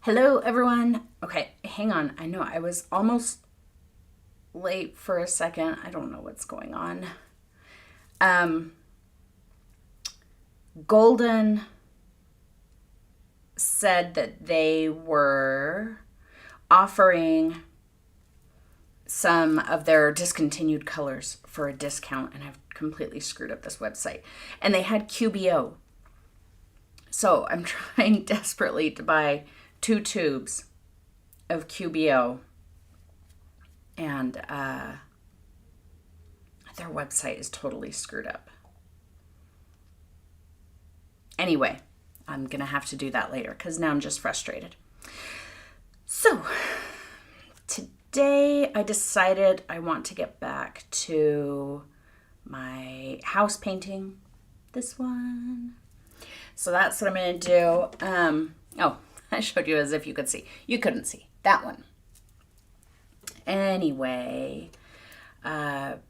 Hello, everyone. Okay, hang on. I know I was almost late for a second. I don't know what's going on. Um, Golden said that they were offering some of their discontinued colors for a discount, and I've completely screwed up this website. And they had QBO. So I'm trying desperately to buy 2 tubes of QBO, and their website is totally screwed up. Anyway, I'm going to have to do that later because now I'm just frustrated. So, today I decided I want to get back to my house painting. This one. So that's what I'm going to do. Oh, I showed you as if you could see. You couldn't see. That one. Anyway, let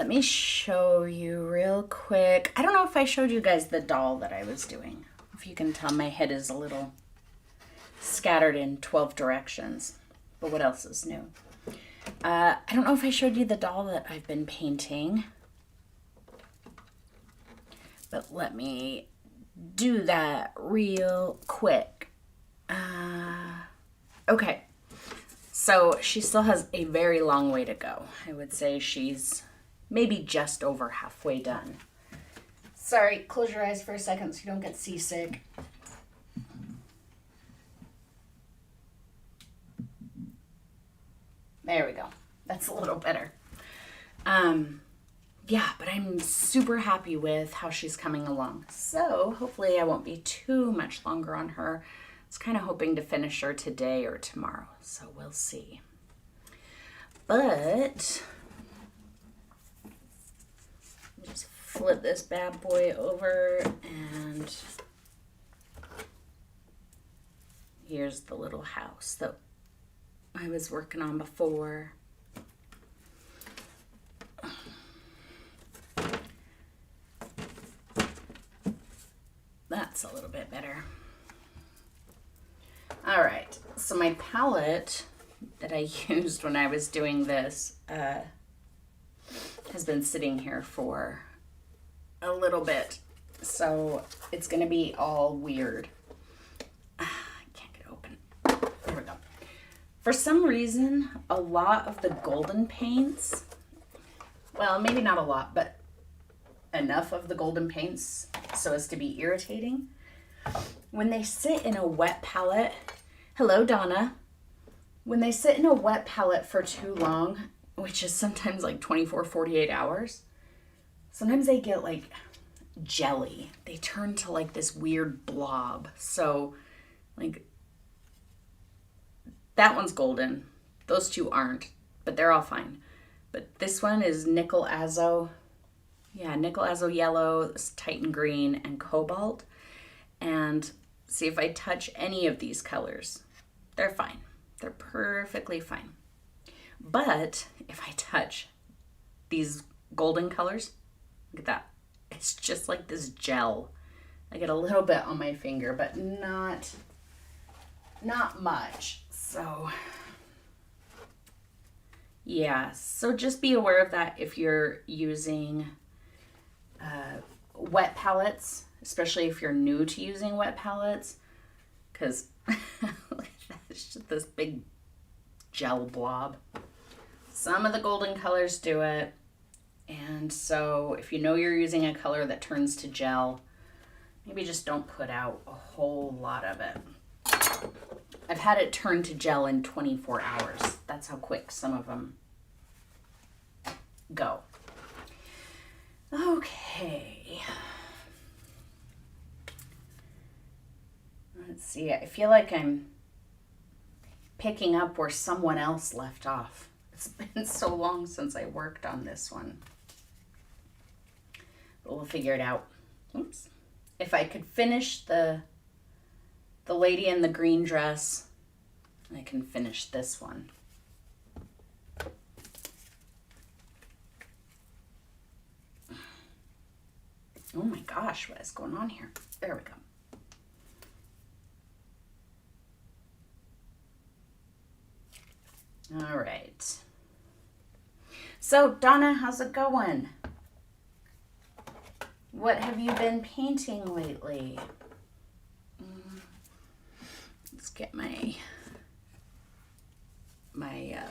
me show you real quick. I don't know if I showed you guys the doll that I was doing. If you can tell, my head is a little scattered in 12 directions. But what else is new? I don't know if I showed you the doll that I've been painting. But let me do that real quick. Okay. So she still has a very long way to go. I would say she's maybe just over halfway done. Sorry, close your eyes for a second so you don't get seasick. There we go. That's a little better. Yeah, but I'm super happy with how she's coming along. So hopefully I won't be too much longer on her. I was kind of hoping to finish her today or tomorrow, so we'll see. But just flip this bad boy over, and here's the little house that I was working on before. That's a little bit better. All right, so my palette that I used when I was doing this has been sitting here for a little bit, so it's gonna be all weird. I can't get it open. There we go. For some reason, a lot of the golden paints, well, maybe not a lot, but enough of the golden paints so as to be irritating. When they sit in a wet palette, hello Donna, when they sit in a wet palette for too long, which is sometimes like 24, 48 hours, sometimes they get like jelly. They turn to like this weird blob. So like that one's golden. Those two aren't, but they're all fine. But this one is nickel azo. Yeah, nickel azo yellow, Titan green, and cobalt. And see, if I touch any of these colors, they're fine. They're perfectly fine. But if I touch these golden colors, look at that. It's just like this gel. I get a little bit on my finger, but not much. So yeah, so just be aware of that if you're using wet palettes, especially if you're new to using wet palettes, because it's just this big gel blob. Some of the golden colors do it, and so if you know you're using a color that turns to gel, maybe just don't put out a whole lot of it. I've had it turn to gel in 24 hours. That's how quick some of them go. Okay. Let's see. I feel like I'm picking up where someone else left off. It's been so long since I worked on this one. But we'll figure it out. Oops. If I could finish the lady in the green dress, I can finish this one. Oh my gosh, what is going on here? There we go. All right. So, Donna, how's it going? What have you been painting lately? Let's get my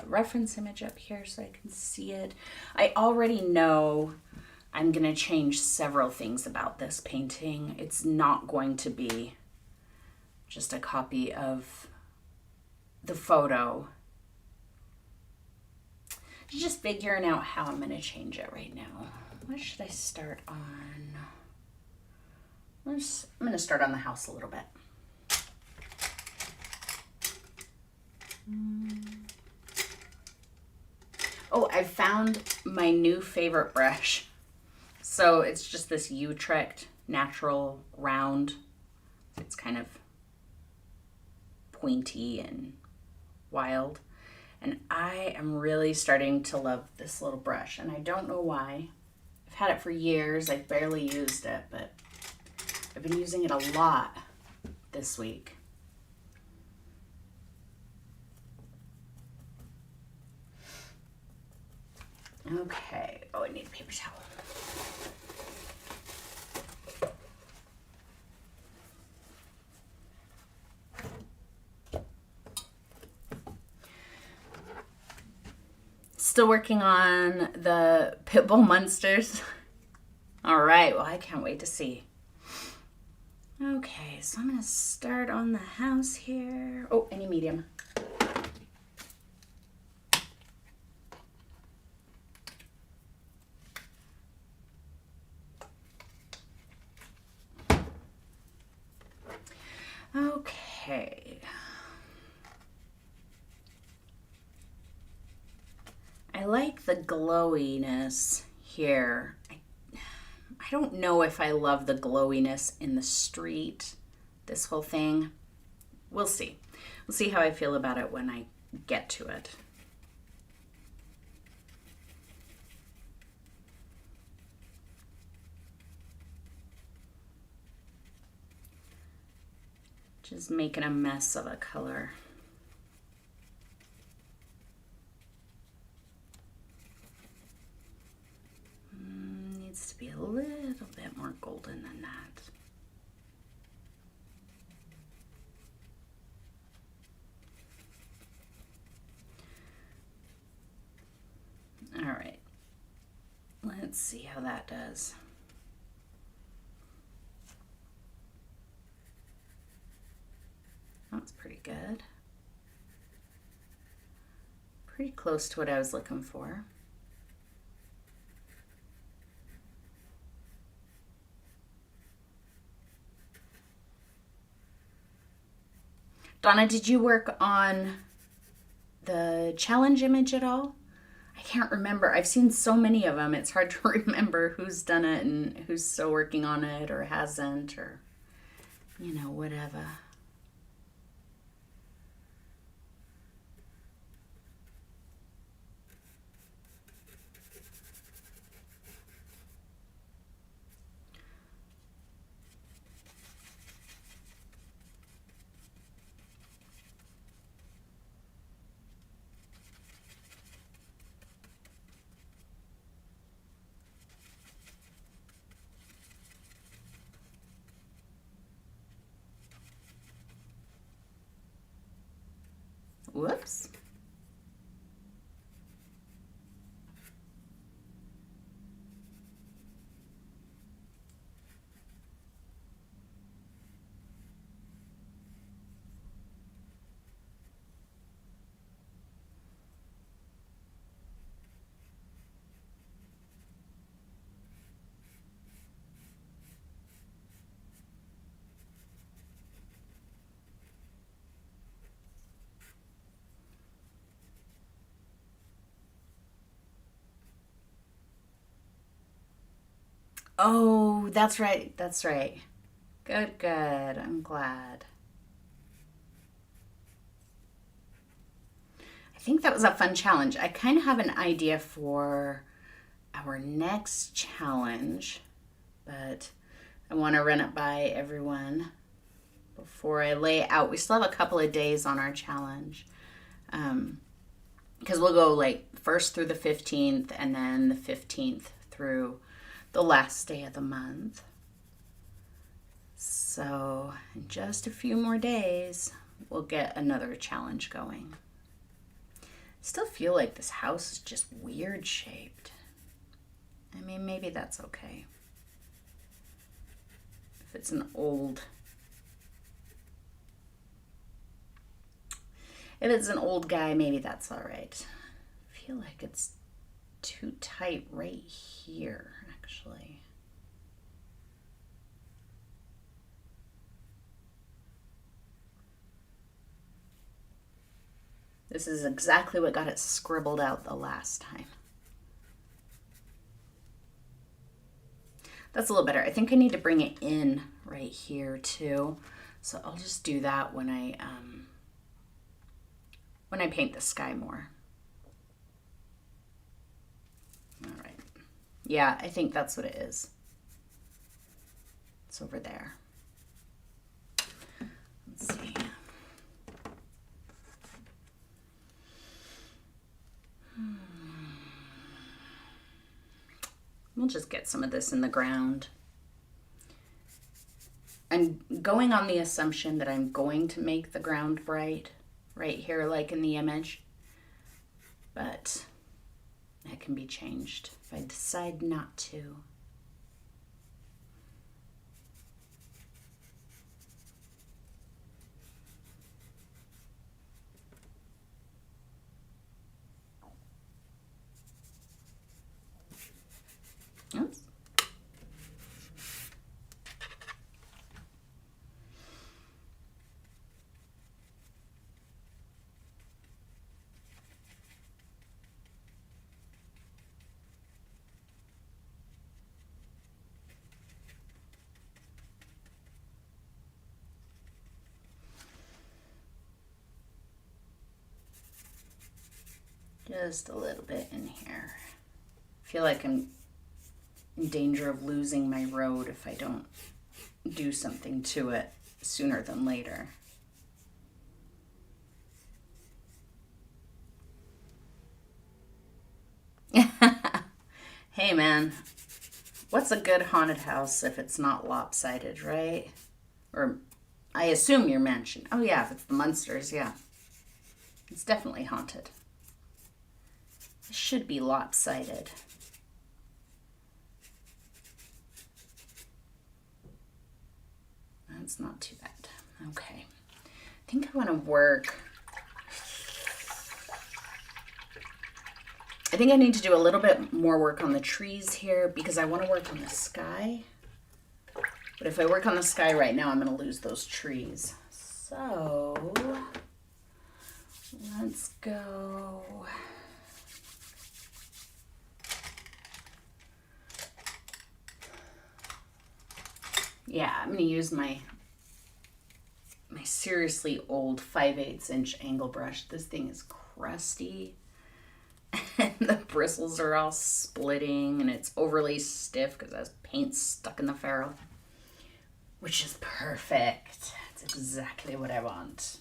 reference image up here so I can see it. I already know I'm going to change several things about this painting. It's not going to be just a copy of the photo. Just figuring out how I'm going to change it right now. What should I start on? I'm going to start on the house a little bit. Oh, I found my new favorite brush. So it's just this Utrecht natural round. It's kind of pointy and wild. And I am really starting to love this little brush, and I don't know why. I've had it for years. I've barely used it, but I've been using it a lot this week. Okay. Oh, I need a paper towel. Still working on the Pitbull Monsters. All right, well, I can't wait to see. Okay, so I'm gonna start on the house here. Oh, any medium. Okay. I like the glowiness here. I don't know if I love the glowiness in the street, this whole thing. We'll see. We'll see how I feel about it when I get to it. Just making a mess of a color. Needs to be a little bit more golden than that. All right, let's see how that does. That's pretty good. Pretty close to what I was looking for. Donna, did you work on the challenge image at all? I can't remember. I've seen so many of them. It's hard to remember who's done it and who's still working on it or hasn't, or, you know, whatever. Whoops. Oh, that's right. That's right. Good, good. I'm glad. I think that was a fun challenge. I kind of have an idea for our next challenge, but I want to run it by everyone before I lay it out. We still have a couple of days on our challenge. because we'll go like first through the 15th and then the 15th through the last day of the month. So in just a few more days, we'll get another challenge going. Still feel like this house is just weird shaped. I mean, maybe that's okay. If it's an old guy, maybe that's all right. I feel like it's too tight right here, actually. This is exactly what got it scribbled out the last time. That's a little better. I think I need to bring it in right here too. So I'll just do that when I paint the sky more. All right. Yeah, I think that's what it is. It's over there. Let's see. We'll just get some of this in the ground. I'm going on the assumption that I'm going to make the ground bright right here, like in the image, but that can be changed if I decide not to. Oops. Just a little bit in here. I feel like I'm in danger of losing my road if I don't do something to it sooner than later. Hey man, what's a good haunted house if it's not lopsided, right? Or I assume your mansion. Oh yeah, if it's the Munsters, yeah. It's definitely haunted. It should be lopsided. That's not too bad. Okay. I think I want to work. I think I need to do a little bit more work on the trees here because I want to work on the sky. But if I work on the sky right now, I'm going to lose those trees. So let's go. Yeah, I'm going to use my seriously old 5/8 inch angle brush. This thing is crusty and the bristles are all splitting and it's overly stiff because it has paint stuck in the ferrule, which is perfect. It's exactly what I want.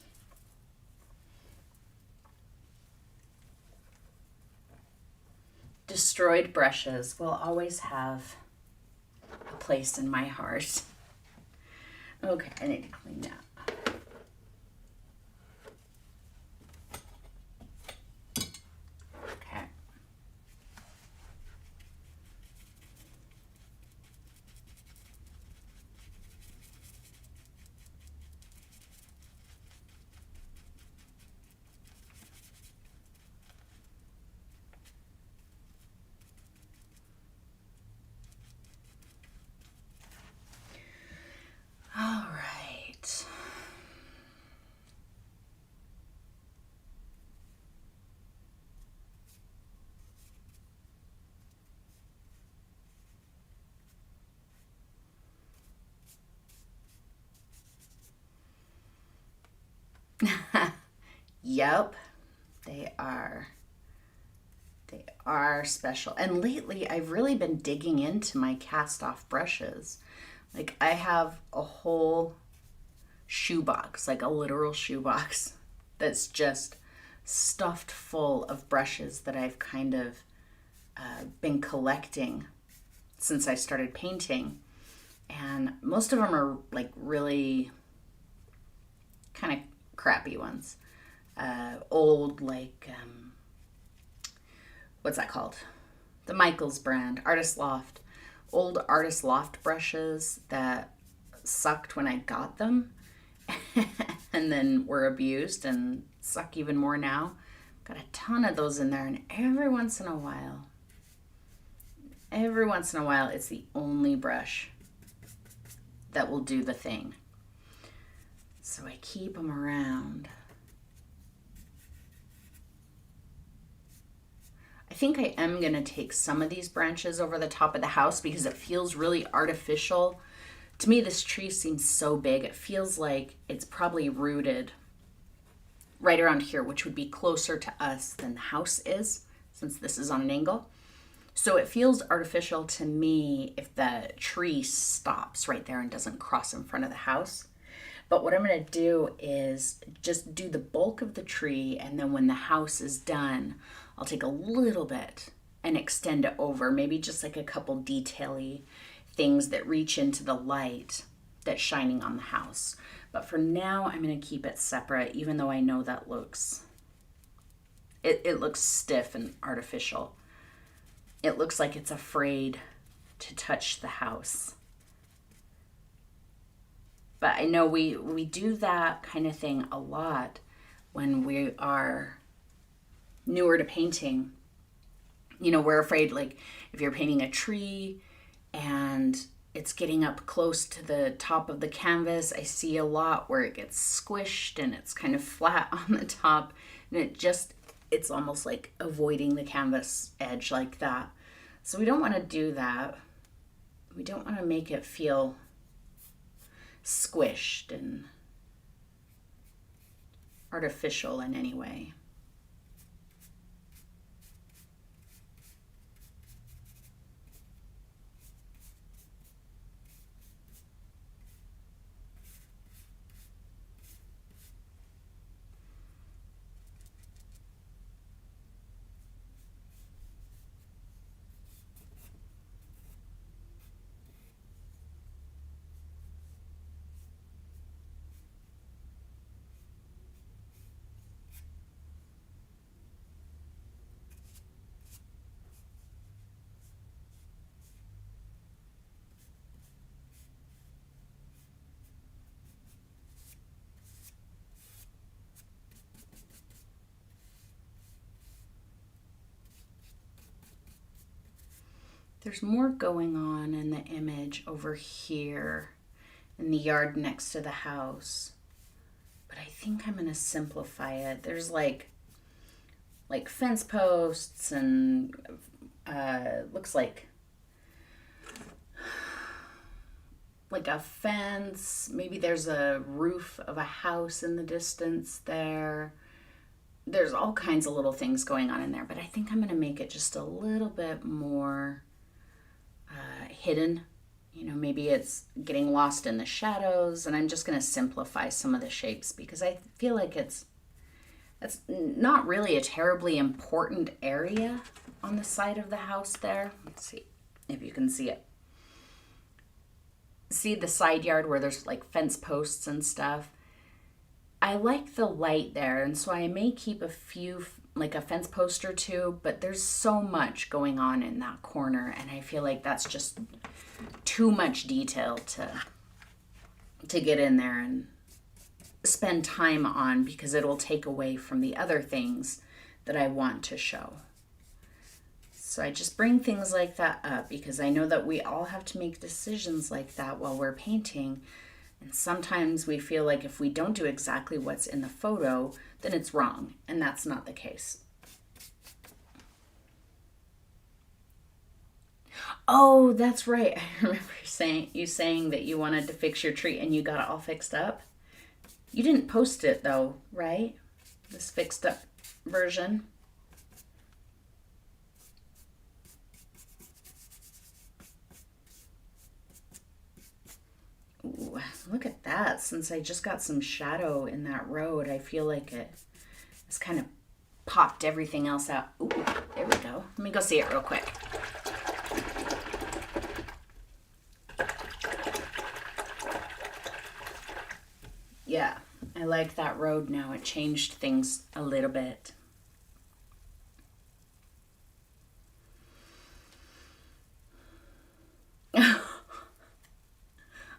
Destroyed brushes will always have a place in my heart. Okay, I need to clean that. Okay. All right. Yep, they are. They are special. And lately, I've really been digging into my cast-off brushes. Like, I have a whole shoebox, like a literal shoebox, that's just stuffed full of brushes that I've kind of been collecting since I started painting. And most of them are like really kind of crappy ones. Old, like, what's that called? The Michaels brand, Artist Loft. Old Artist Loft brushes that sucked when I got them and then were abused and suck even more now. Got a ton of those in there, and every once in a while, it's the only brush that will do the thing. So I keep them around. I think I am going to take some of these branches over the top of the house because it feels really artificial. To me, this tree seems so big. It feels like it's probably rooted right around here, which would be closer to us than the house is, since this is on an angle. So it feels artificial to me if the tree stops right there and doesn't cross in front of the house. But what I'm going to do is just do the bulk of the tree, and then when the house is done, I'll take a little bit and extend it over, maybe just like a couple detail-y things that reach into the light that's shining on the house. But for now, I'm going to keep it separate, even though I know that looks, it looks stiff and artificial. It looks like it's afraid to touch the house. But I know we do that kind of thing a lot when we are newer to painting. You know, we're afraid, like, if you're painting a tree and it's getting up close to the top of the canvas, I see a lot where it gets squished and it's kind of flat on the top, and it's almost like avoiding the canvas edge like that. So we don't want to do that. We don't want to make it feel squished and artificial in any way. There's more going on in the image over here in the yard next to the house, but I think I'm going to simplify it. There's like fence posts and looks like a fence. Maybe there's a roof of a house in the distance there. There's all kinds of little things going on in there, but I think I'm going to make it just a little bit more hidden. You know, maybe it's getting lost in the shadows, and I'm just going to simplify some of the shapes because I feel like it's not really a terribly important area on the side of the house there. Let's see if you can see it. See the side yard where there's like fence posts and stuff? I like the light there, and so I may keep a few, like a fence post or two, but there's so much going on in that corner, and I feel like that's just too much detail to get in there and spend time on, because it'll take away from the other things that I want to show. So I just bring things like that up because I know that we all have to make decisions like that while we're painting. And sometimes we feel like if we don't do exactly what's in the photo, then it's wrong. And that's not the case. Oh, that's right. I remember you saying that you wanted to fix your tree and you got it all fixed up. You didn't post it though, right? This fixed up version. Ooh, look at that. Since I just got some shadow in that road, I feel like it's kind of popped everything else out. Ooh, there we go. Let me go see it real quick. Yeah, I like that road now. It changed things a little bit.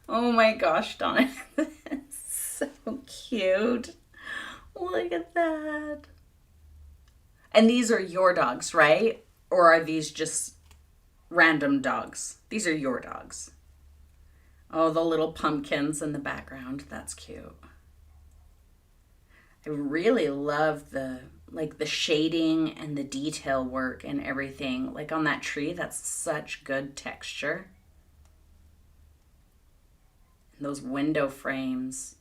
Oh my gosh, Donna. So cute. Look at that. And these are your dogs, right? Or are these just random dogs? These are your dogs. Oh, the little pumpkins in the background. That's cute. I really love the shading and the detail work and everything. Like on that tree, that's such good texture. And those window frames.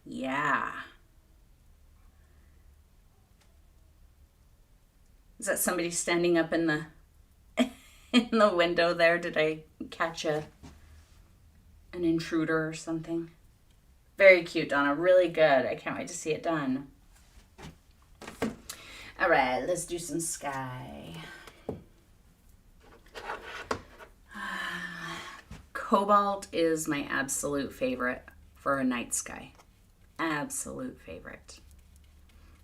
Yeah. Is that somebody standing up in the in the window there? Did I catch an intruder or something? Very cute, Donna. Really good. I can't wait to see it done. All right, let's do some sky. Cobalt is my absolute favorite for a night sky. Absolute favorite.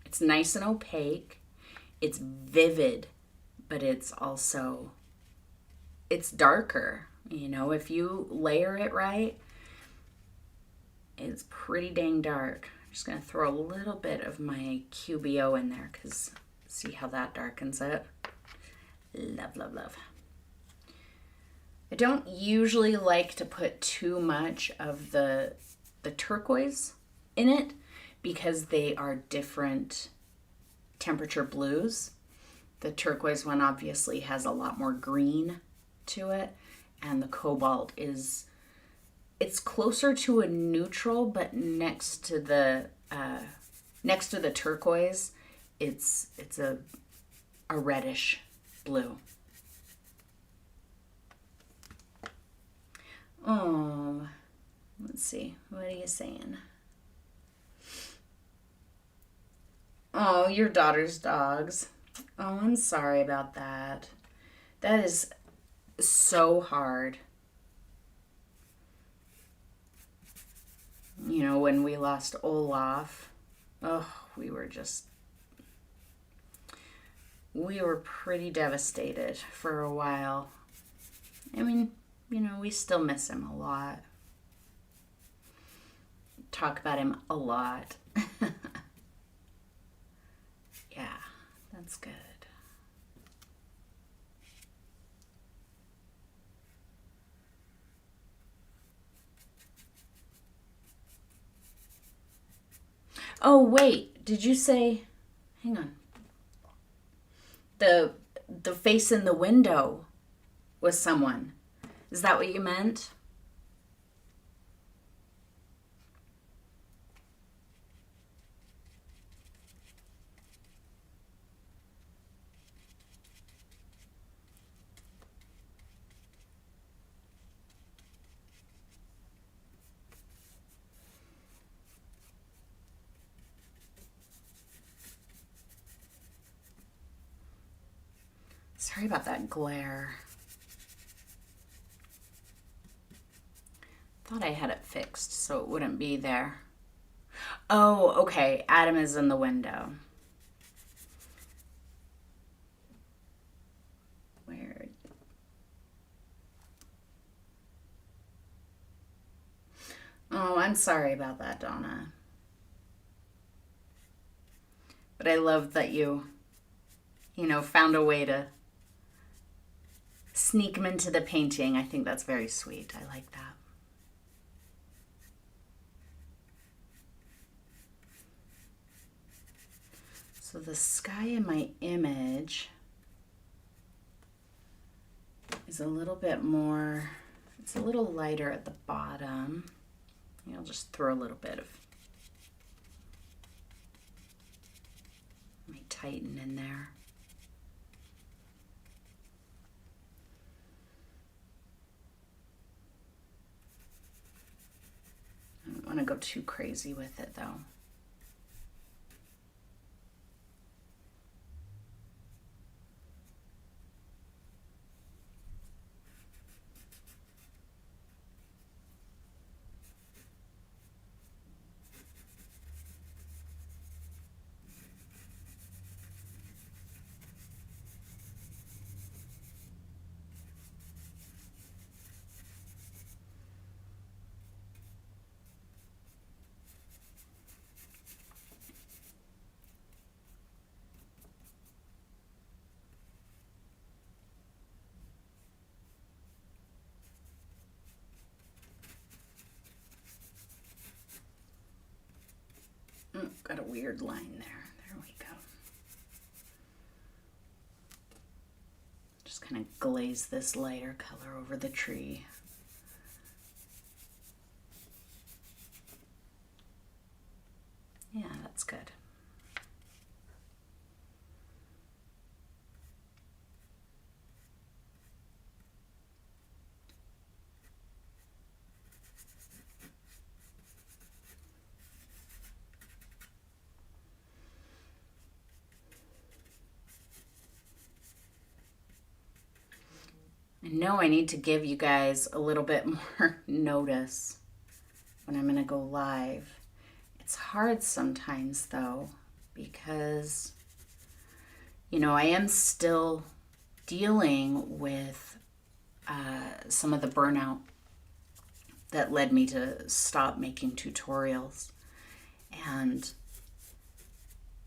It's nice and opaque. It's vivid, but it's also, it's darker. You know, if you layer it right, it's pretty dang dark. I'm just going to throw a little bit of my QBO in there because see how that darkens it. Love, love, love. I don't usually like to put too much of the turquoise in it because they are different temperature blues. The turquoise one obviously has a lot more green to it, and the cobalt is, it's closer to a neutral, but next to the turquoise, it's a reddish blue. Oh, let's see. What are you saying? Oh, your daughter's dogs. Oh, I'm sorry about that. That is so hard. You know, when we lost Olaf, oh, we were pretty devastated for a while. I mean, you know, we still miss him a lot. Talk about him a lot. Yeah, that's good. Oh, wait, did you say, hang on. The face in the window was someone. Is that what you meant? Sorry about that glare. Thought I had it fixed so it wouldn't be there. Oh, okay. Adam is in the window. Where? Oh, I'm sorry about that, Donna. But I love that you found a way to sneak him into the painting. I think that's very sweet. I like that. So the sky in my image is a little bit more, it's a little lighter at the bottom. I'll just throw a little bit of my Titan in there. I don't want to go too crazy with it though. weird line there. There we go. Just kind of glaze this lighter color over the tree. Yeah, that's good. I know I need to give you guys a little bit more notice when I'm going to go live. It's hard sometimes though, because, you know, I am still dealing with some of the burnout that led me to stop making tutorials. And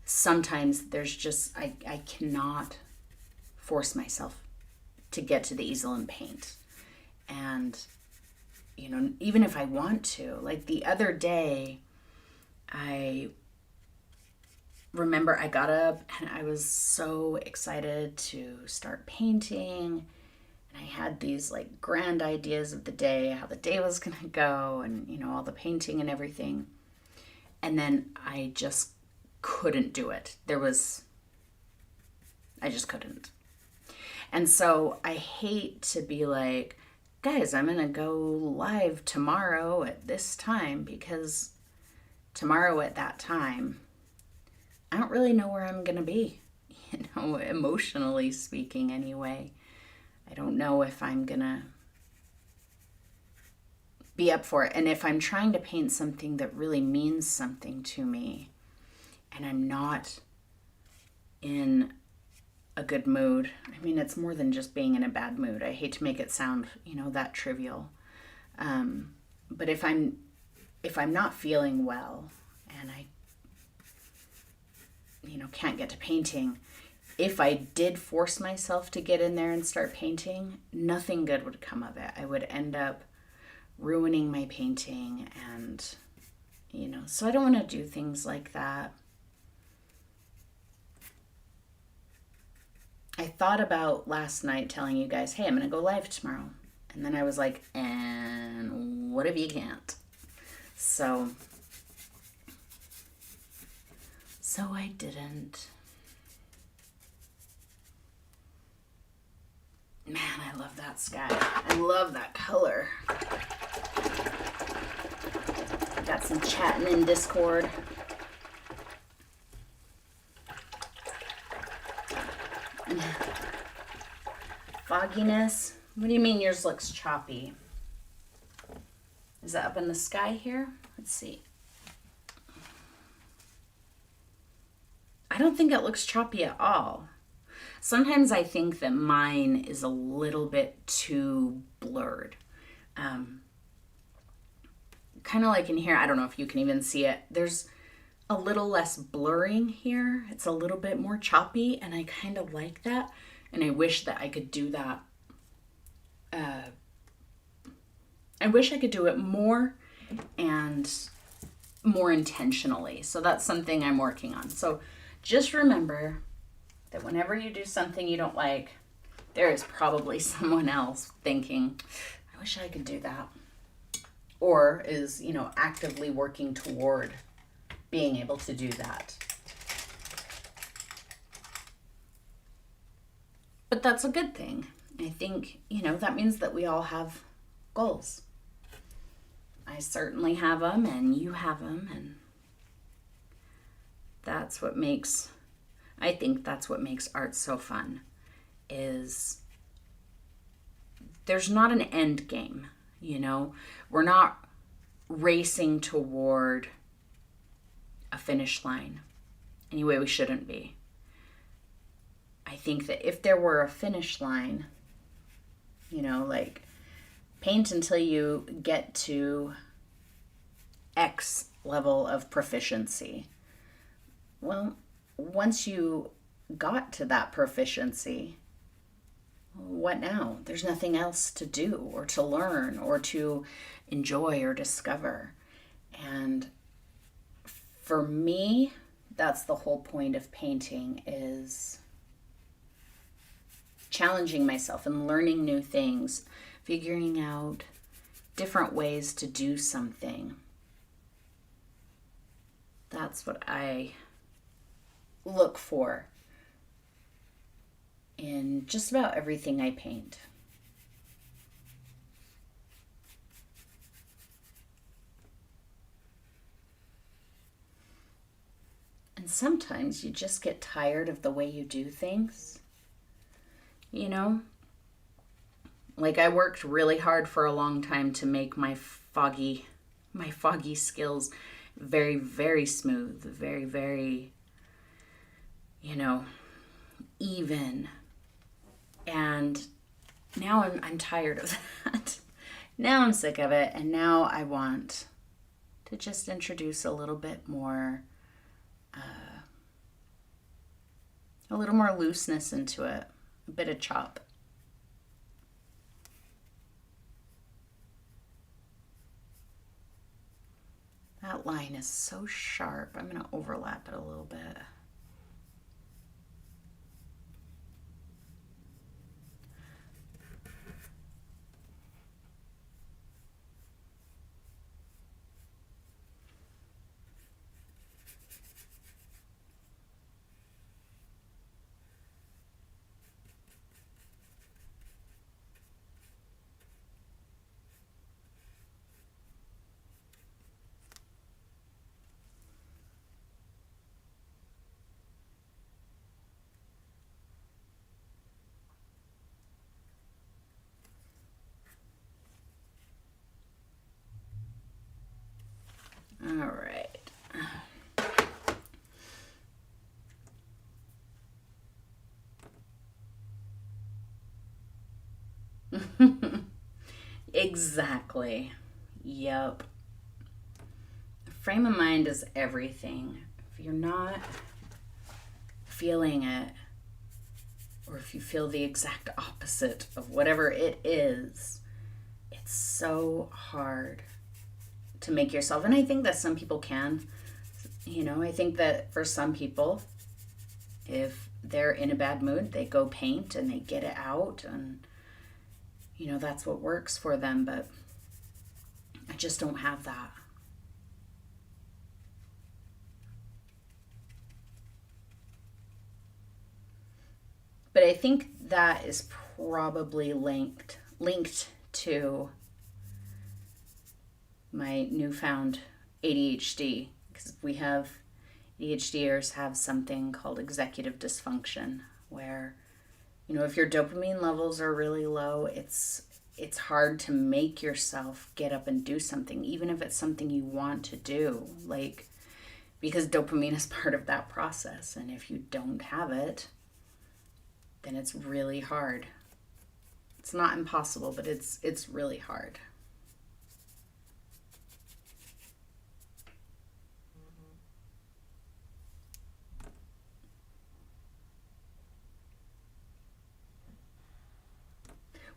sometimes there's just, I cannot force myself to get to the easel and paint. And, you know, even if I want to, like the other day, I remember I got up and I was so excited to start painting. And I had these like grand ideas of the day, how the day was going to go, and, you know, all the painting and everything. And then I just couldn't do it. I just couldn't. And so I hate to be like, guys, I'm going to go live tomorrow at this time, because tomorrow at that time, I don't really know where I'm going to be, you know, emotionally speaking anyway. I don't know if I'm going to be up for it. And if I'm trying to paint something that really means something to me and I'm not in a good mood. I mean, it's more than just being in a bad mood. I hate to make it sound, you know, that trivial. But if I'm not feeling well and I, you know, can't get to painting, if I did force myself to get in there and start painting, nothing good would come of it. I would end up ruining my painting, and, you know, so I don't want to do things like that. I thought about last night telling you guys, hey, I'm going to go live tomorrow. And then I was like, and what if you can't? So I didn't. Man, I love that sky. I love that color. Got some chatting in Discord. Fogginess. What do you mean yours looks choppy? Is that up in the sky here? Let's see. I don't think it looks choppy at all. Sometimes I think that mine is a little bit too blurred. Kind of like in here, I don't know if you can even see it. There's a little less blurring here. It's a little bit more choppy, and I kind of like that. And I wish that I could do that. I wish I could do it more and more intentionally. So that's something I'm working on. So just remember that whenever you do something you don't like, there is probably someone else thinking, I wish I could do that. Or is, you know, actively working toward being able to do that. But that's a good thing. I think, you know, that means that we all have goals. I certainly have them, and you have them, and that's what makes, I think that's what makes art so fun, is there's not an end game, you know? We're not racing toward a finish line. Anyway, we shouldn't be. I think that if there were a finish line, you know, like paint until you get to X level of proficiency. Well, once you got to that proficiency, what now? There's nothing else to do or to learn or to enjoy or discover. And for me that's the whole point of painting, is challenging myself and learning new things, figuring out different ways to do something. That's what I look for in just about everything I paint. And sometimes you just get tired of the way you do things. You know? Like, I worked really hard for a long time to make my foggy skills very, very smooth, very, very, even. And now I'm tired of that. Now I'm sick of it, and now I want to just introduce a little bit more, looseness into it, a bit of chop. That line is so sharp. I'm going to overlap it a little bit. All right. Exactly. Yep. Frame of mind is everything. If you're not feeling it, or if you feel the exact opposite of whatever it is, it's so hard to make yourself. And I think that some people can. I think that for some people, if they're in a bad mood, they go paint and they get it out, and that's what works for them. But I just don't have that. But I think that is probably linked to my newfound ADHD, because ADHDers have something called executive dysfunction, where if your dopamine levels are really low, it's hard to make yourself get up and do something, even if it's something you want to do, because dopamine is part of that process. And if you don't have it, then it's really hard. It's not impossible, but it's really hard.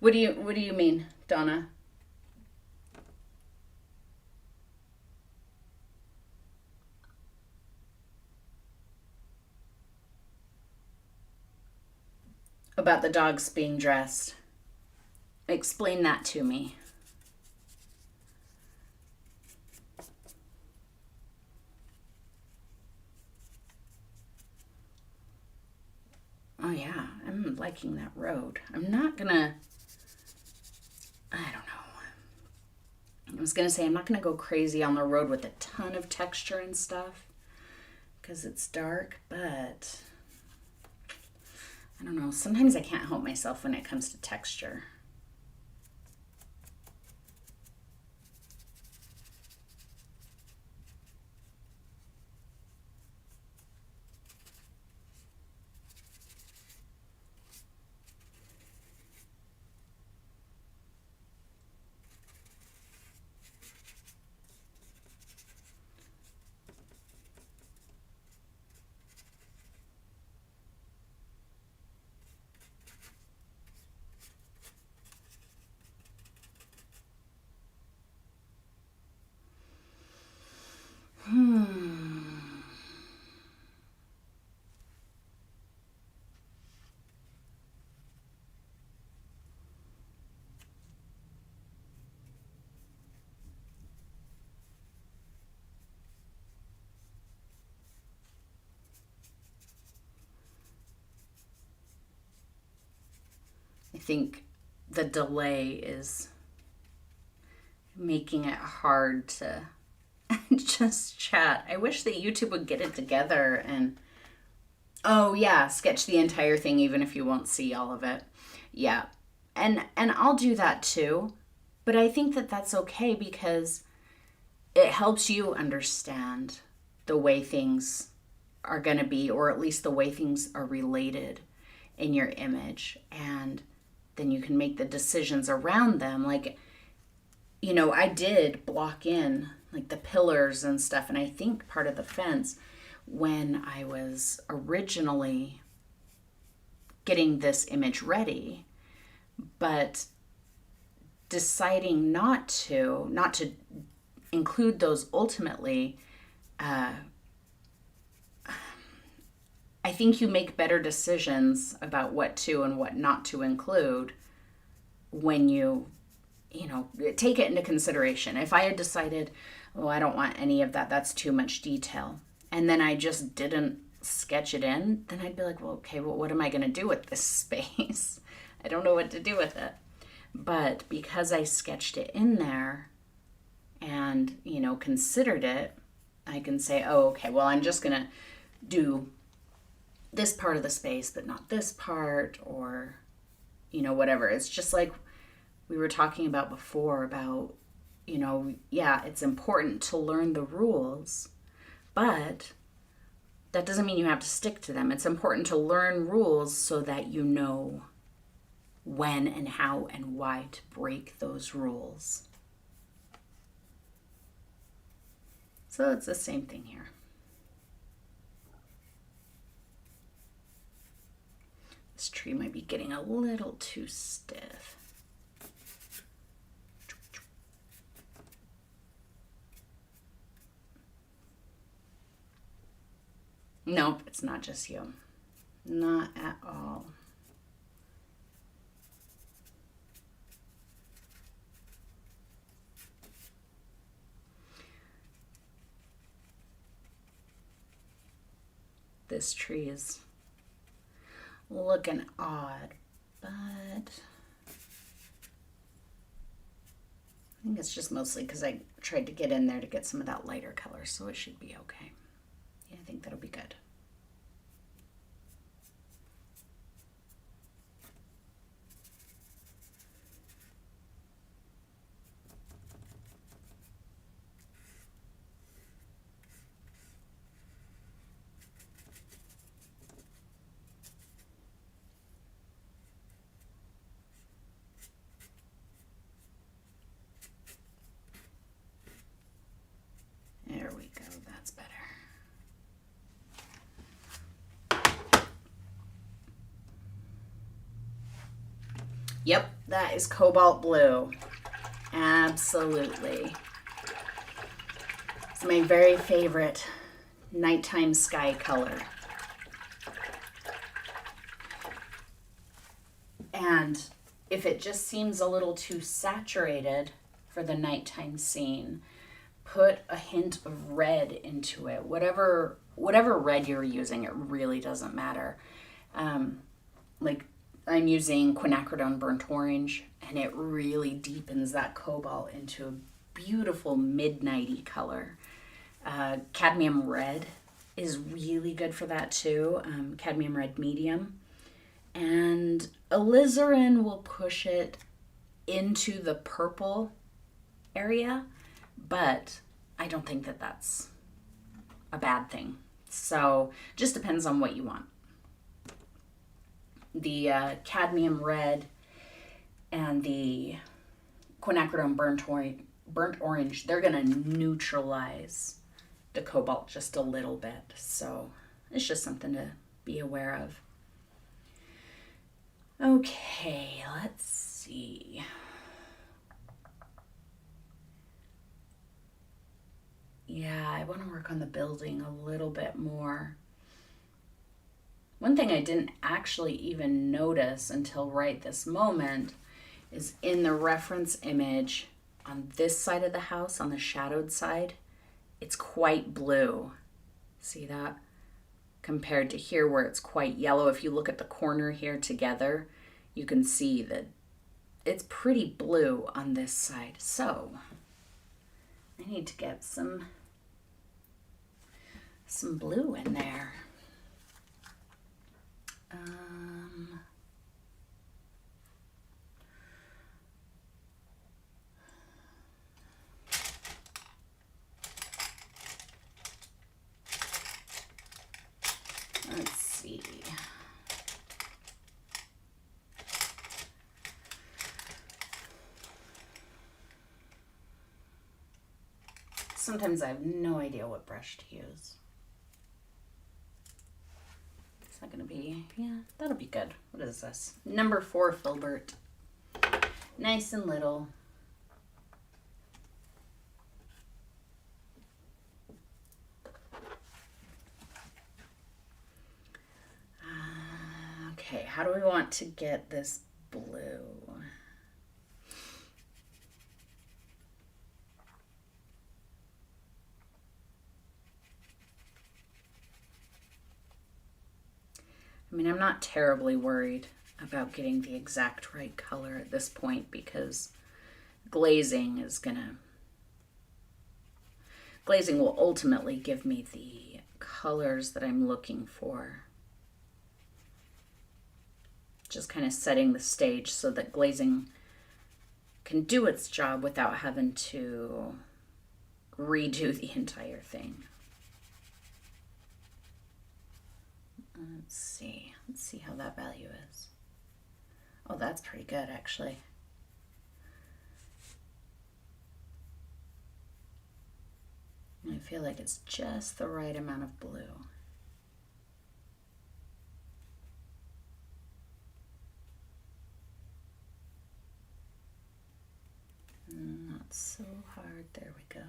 What do you mean, Donna? About the dogs being dressed. Explain that to me. Oh yeah, I'm liking that road. I'm not gonna, I don't know. I was gonna say I'm not gonna go crazy on the road with a ton of texture and stuff because it's dark, but I don't know. Sometimes I can't help myself when it comes to texture. think the delay is making it hard to just chat. I wish that YouTube would get it together and, oh yeah, sketch the entire thing even if you won't see all of it. Yeah. And I'll do that too. But I think that that's okay because it helps you understand the way things are going to be, or at least the way things are related in your image. And then you can make the decisions around them. Like, you know, I did block in like the pillars and stuff, and I think part of the fence when I was originally getting this image ready, but deciding not to include those ultimately, I think you make better decisions about what to and what not to include when you know, take it into consideration. If I had decided, oh, I don't want any of that, that's too much detail, and then I just didn't sketch it in, then I'd be like, well, okay, well, what am I going to do with this space? I don't know what to do with it. But because I sketched it in there and, you know, considered it, I can say, oh, okay, well, I'm just going to do this part of the space, but not this part, or, you know, whatever. It's just like we were talking about before about, you know, yeah, it's important to learn the rules, but that doesn't mean you have to stick to them. It's important to learn rules so that you know when and how and why to break those rules. So it's the same thing here. This tree might be getting a little too stiff. Nope, it's not just you. Not at all. This tree is looking odd, but I think it's just mostly because I tried to get in there to get some of that lighter color, so it should be okay. Yeah, I think that'll be good. There we go, that's better. Yep, that is cobalt blue. Absolutely. It's my very favorite nighttime sky color. And if it just seems a little too saturated for the nighttime scene, put a hint of red into it. Whatever red you're using, it really doesn't matter. Like I'm using quinacridone burnt orange, and it really deepens that cobalt into a beautiful midnighty color. Cadmium red is really good for that too. Cadmium red medium. And alizarin will push it into the purple area, but I don't think that that's a bad thing. So just depends on what you want. The cadmium red and the quinacridone burnt orange, they're going to neutralize the cobalt just a little bit. So it's just something to be aware of. Okay, let's see. Yeah, I want to work on the building a little bit more. One thing I didn't actually even notice until right this moment is in the reference image on this side of the house, on the shadowed side, it's quite blue. See that? Compared to here where it's quite yellow. If you look at the corner here together, you can see that it's pretty blue on this side. So I need to get some blue in there. Let's see. Sometimes I have no idea what brush to use. It's not gonna be, yeah, that'll be good. What is this? Number 4 filbert. Nice and little. Okay, how do we want to get this blue? I mean, I'm not terribly worried about getting the exact right color at this point because glazing will ultimately give me the colors that I'm looking for. Just kind of setting the stage so that glazing can do its job without having to redo the entire thing. Let's see how that value is. Oh, that's pretty good actually. I feel like it's just the right amount of blue. Not so hard. There we go.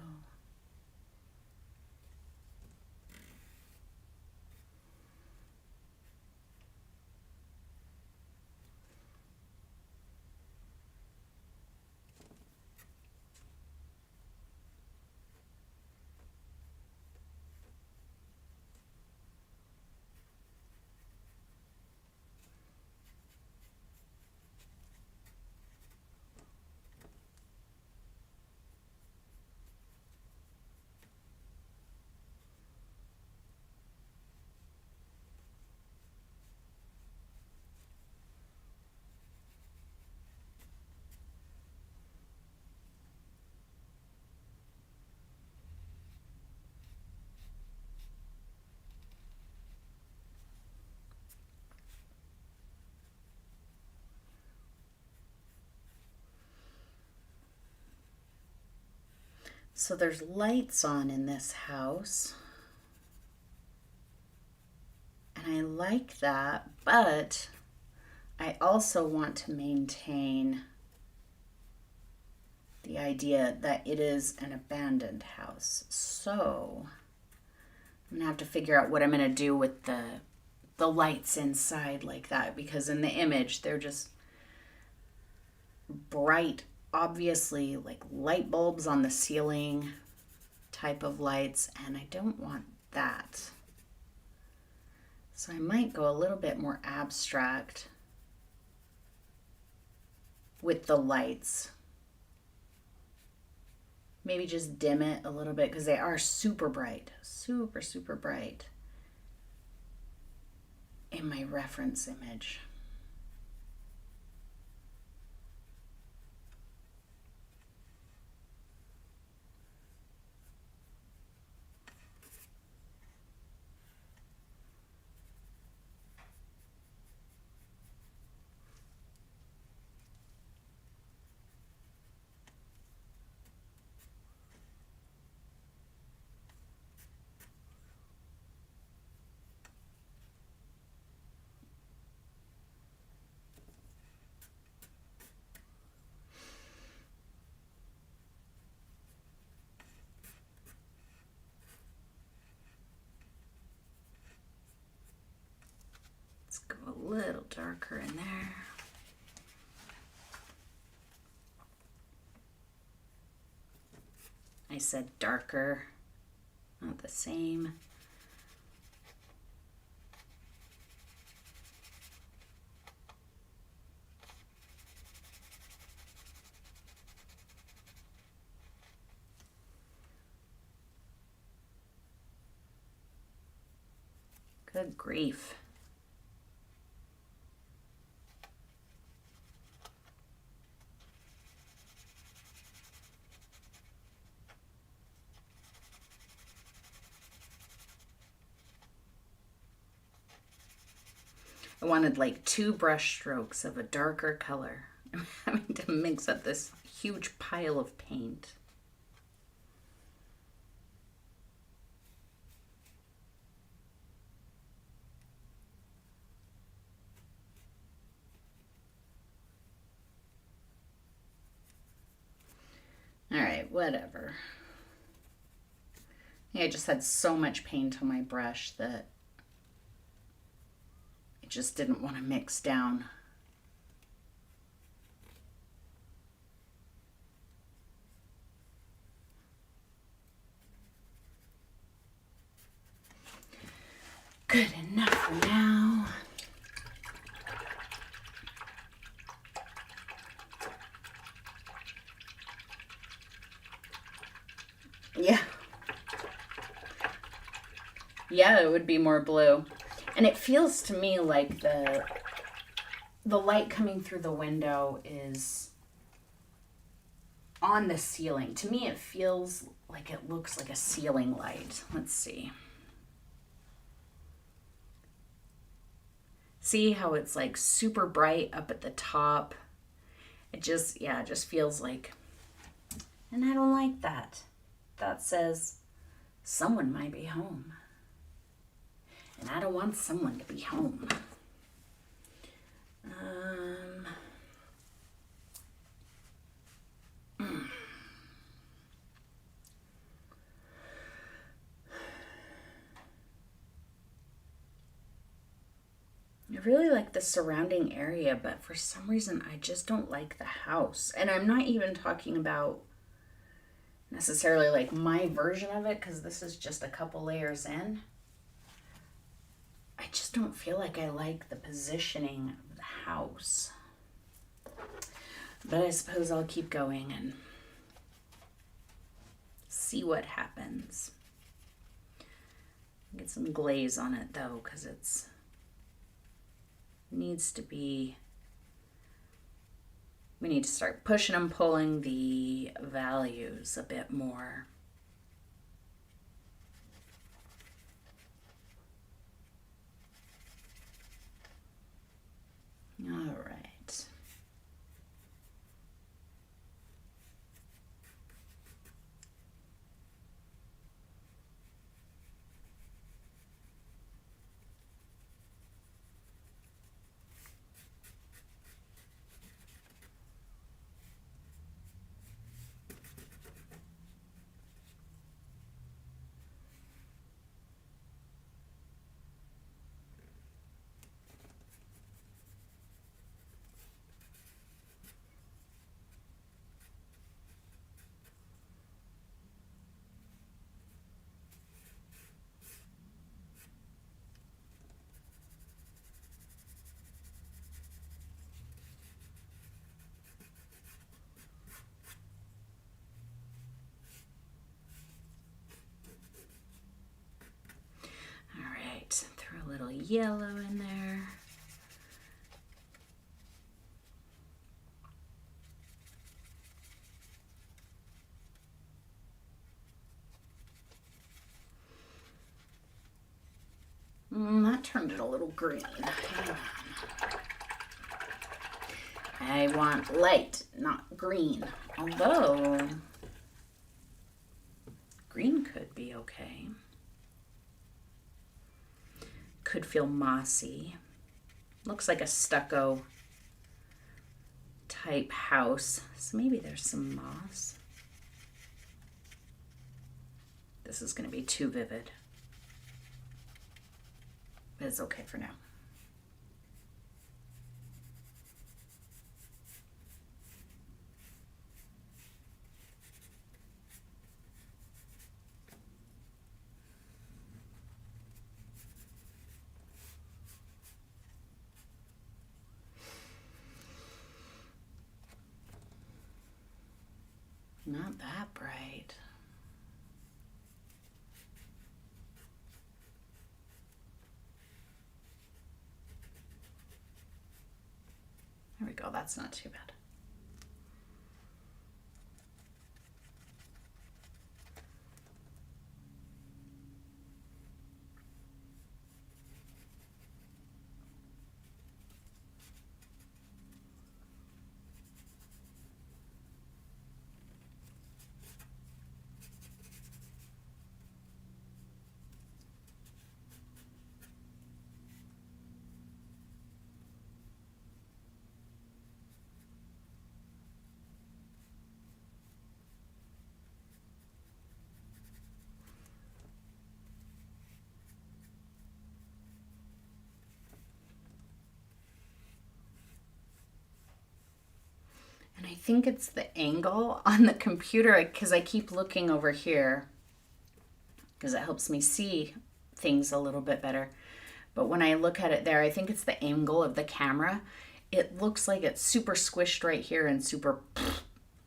So there's lights on in this house. And I like that, but I also want to maintain the idea that it is an abandoned house. So I'm gonna have to figure out what I'm gonna do with the lights inside like that, because in the image they're just bright, obviously like light bulbs on the ceiling type of lights, and I don't want that. So I might go a little bit more abstract with the lights. Maybe just dim it a little bit because they are super bright, super, super bright in my reference image. Let's go a little darker in there. I said darker, not the same. Good grief. I wanted like 2 brush strokes of a darker color. I'm having to mix up this huge pile of paint. All right, whatever. I just had so much paint on my brush that I just didn't want to mix down. Good enough for now. Yeah. Yeah, it would be more blue. And it feels to me like the light coming through the window is on the ceiling. To me, it feels like it looks like a ceiling light. Let's see. See how it's like super bright up at the top? It just, yeah, it just feels like, and I don't like that. That says someone might be home. And I don't want someone to be home. I really like the surrounding area, but for some reason I just don't like the house. And I'm not even talking about necessarily like my version of it, because this is just a couple layers in. I just don't feel like I like the positioning of the house. But I suppose I'll keep going and see what happens. Get some glaze on it though, because it's needs to be, we need to start pushing and pulling the values a bit more. All right. Throw a little yellow in there. That turned it a little green. Hang on. I want light, not green. Although, green could be okay. Could feel mossy. Looks like a stucco type house. So maybe there's some moss. This is going to be too vivid. But it's okay for now. Not that bright. go. That's not too bad. And I think it's the angle on the computer because I keep looking over here because it helps me see things a little bit better. But when I look at it there, I think it's the angle of the camera. It looks like it's super squished right here and super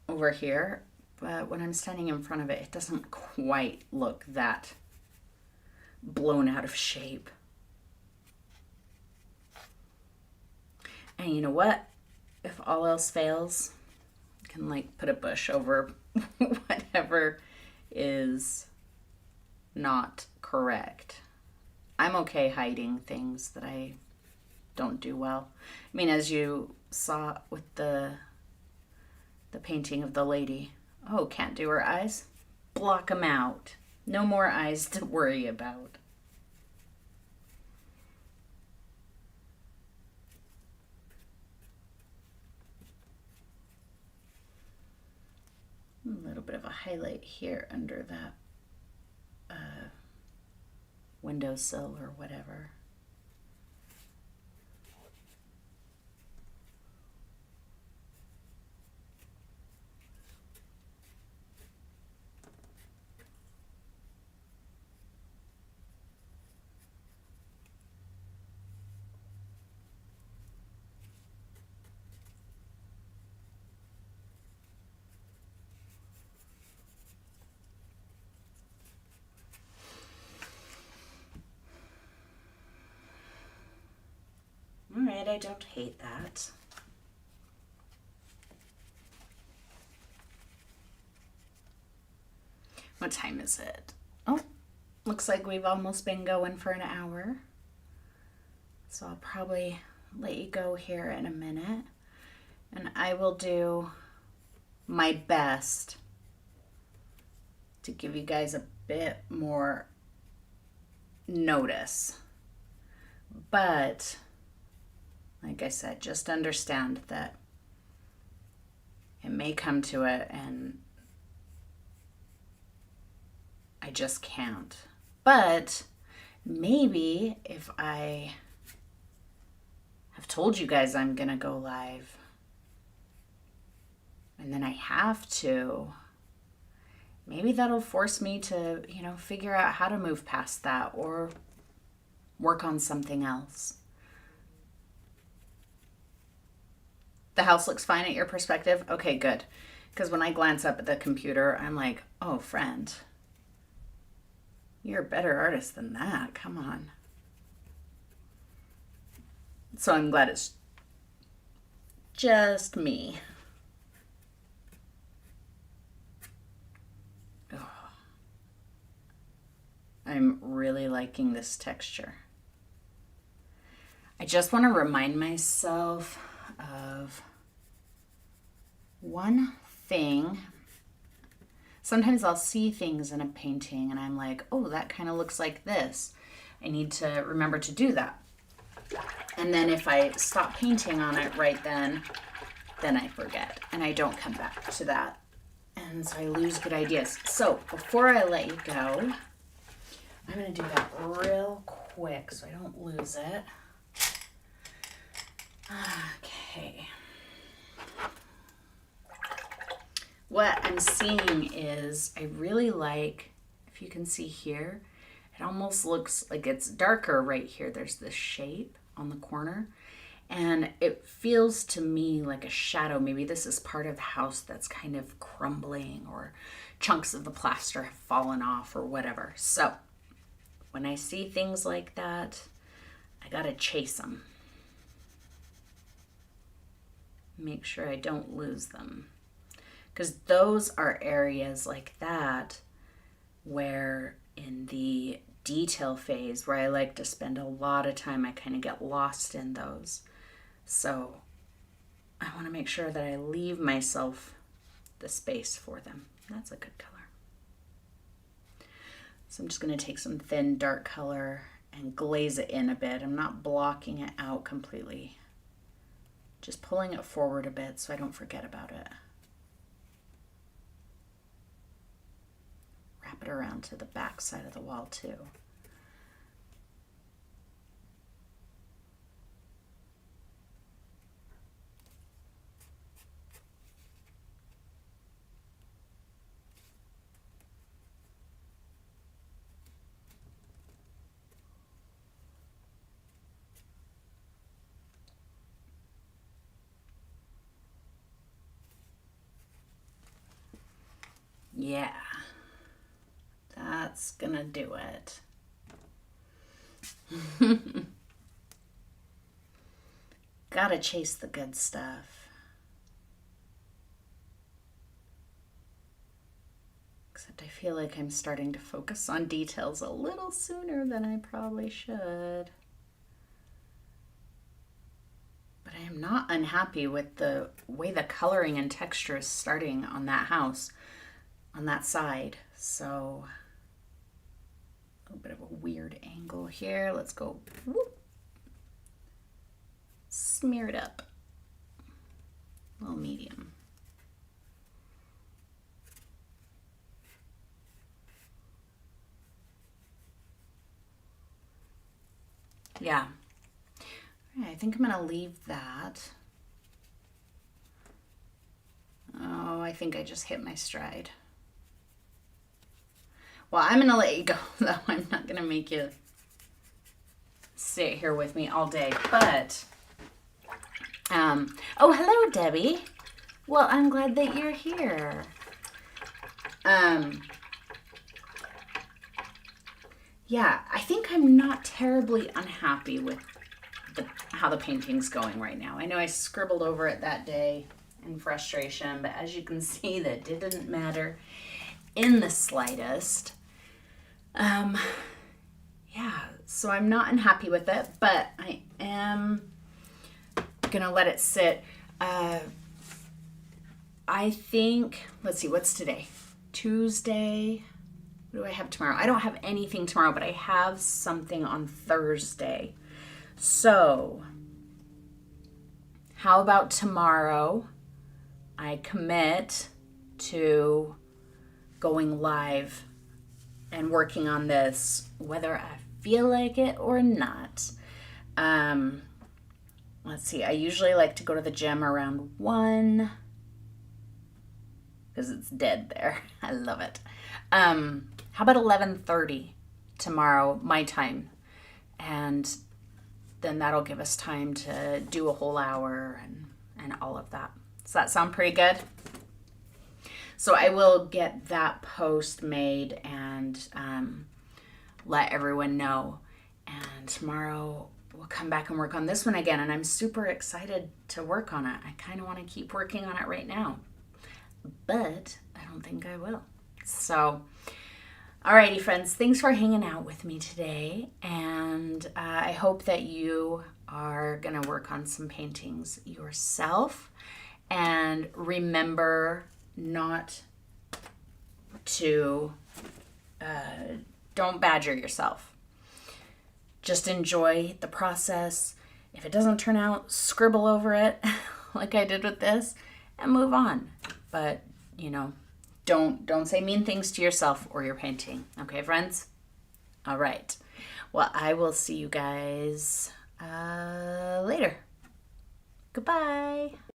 over here. But when I'm standing in front of it, it doesn't quite look that blown out of shape. And you know what? If all else fails, I can like put a bush over whatever is not correct. I'm okay hiding things that I don't do well. I mean, as you saw with the painting of the lady. Oh, can't do her eyes? Block them out. No more eyes to worry about. A little bit of a highlight here under that windowsill or whatever. All right, I don't hate that. What time is it? Oh, looks like we've almost been going for an hour. So I'll probably let you go here in a minute. And I will do my best to give you guys a bit more notice. But like I said, just understand that it may come to it and I just can't. But maybe if I have told you guys I'm gonna go live and then I have to, maybe that'll force me to, figure out how to move past that or work on something else. The house looks fine at your perspective? Okay, good. Because when I glance up at the computer, I'm like, oh, friend, you're a better artist than that. Come on. So I'm glad it's just me. Oh. I'm really liking this texture. I just want to remind myself of one thing. Sometimes I'll see things in a painting and I'm like, oh, that kind of looks like this. I need to remember to do that. And then if I stop painting on it right then I forget and I don't come back to that. And so I lose good ideas. So before I let you go, I'm going to do that real quick so I don't lose it. Okay. What I'm seeing is I really like, if you can see here, it almost looks like it's darker right here. There's this shape on the corner and it feels to me like a shadow. Maybe this is part of the house that's kind of crumbling or chunks of the plaster have fallen off or whatever. So when I see things like that, I gotta chase them. make sure I don't lose them. Because those are areas like that where in the detail phase where I like to spend a lot of time, I kind of get lost in those. So I want to make sure that I leave myself the space for them. That's a good color. So I'm just going to take some thin dark color and glaze it in a bit. I'm not blocking it out completely. Just pulling it forward a bit so I don't forget about it. Wrap it around to the back side of the wall too. Yeah, that's gonna do it. Gotta chase the good stuff. Except I feel like I'm starting to focus on details a little sooner than I probably should. But I am not unhappy with the way the coloring and texture is starting on that house, on that side. So a little bit of a weird angle here. Let's go whoop. Smear it up. A little medium. Yeah. All right, I think I'm gonna leave that. Oh, I think I just hit my stride. Well, I'm gonna let you go though. I'm not gonna make you sit here with me all day, but oh, hello, Debbie. Well, I'm glad that you're here. Yeah, I think I'm not terribly unhappy with how the painting's going right now. I know I scribbled over it that day in frustration, but as you can see, that didn't matter in the slightest. Yeah, so I'm not unhappy with it, but I am gonna let it sit. I think, let's see, what's today? Tuesday. What do I have tomorrow? I don't have anything tomorrow, but I have something on Thursday. So, how about tomorrow I commit to going live and working on this, whether I feel like it or not. Let's see, I usually like to go to the gym around 1 because it's dead there. I love it. How about 11:30 tomorrow, my time? And then that'll give us time to do a whole hour and all of that. Does that sound pretty good? So I will get that post made and let everyone know. And tomorrow we'll come back and work on this one again. And I'm super excited to work on it. I kind of want to keep working on it right now, but I don't think I will. So, alrighty, friends, thanks for hanging out with me today. And I hope that you are going to work on some paintings yourself. And remember not to, don't badger yourself. Just enjoy the process. If it doesn't turn out, scribble over it like I did with this and move on. But, you know, don't say mean things to yourself or your painting. Okay, friends? All right. Well, I will see you guys later. Goodbye.